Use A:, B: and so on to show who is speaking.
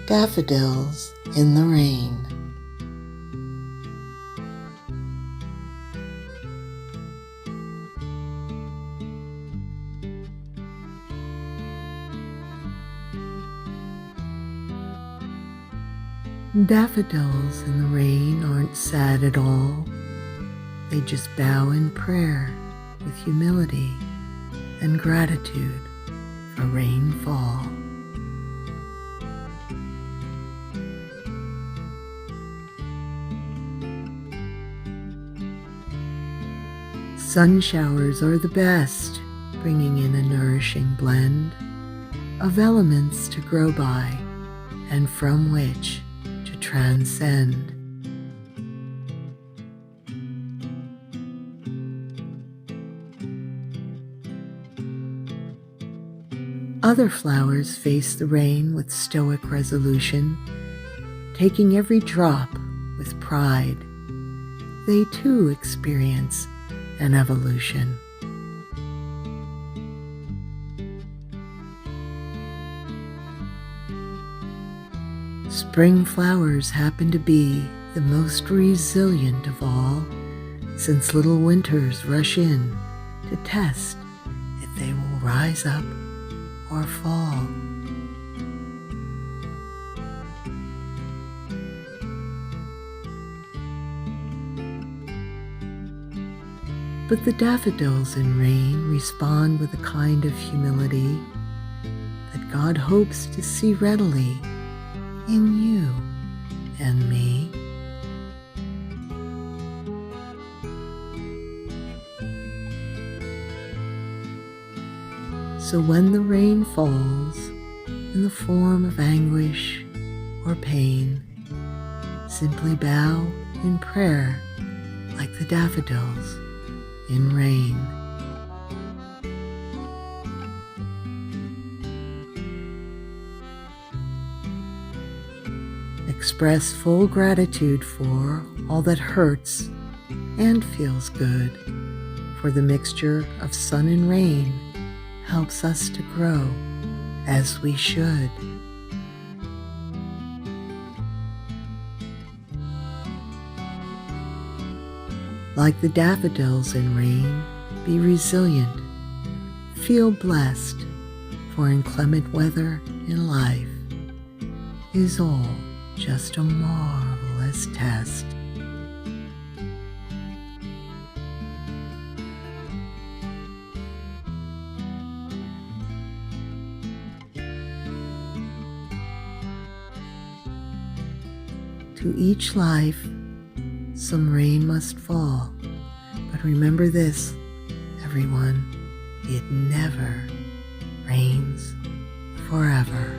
A: Daffodils in the rain. Daffodils in the rain aren't sad at all. They just bow in prayer with humility and gratitude for rainfall. Sun showers are the best, bringing in a nourishing blend of elements to grow by and from which to transcend. Other flowers face the rain with stoic resolution, taking every drop with pride. They too experience an evolution. Spring flowers happen to be the most resilient of all, since little winters rush in to test if they will rise up or fall. But the daffodils in rain respond with a kind of humility that God hopes to see readily in you and me. So when the rain falls in the form of anguish or pain, simply bow in prayer like the daffodils in rain. Express full gratitude for all that hurts and feels good, for the mixture of sun and rain helps us to grow as we should. Like the daffodils in rain, be resilient, feel blessed, for inclement weather in life is all just a marvelous test. To each life, some rain must fall, but remember this, everyone, it never rains forever.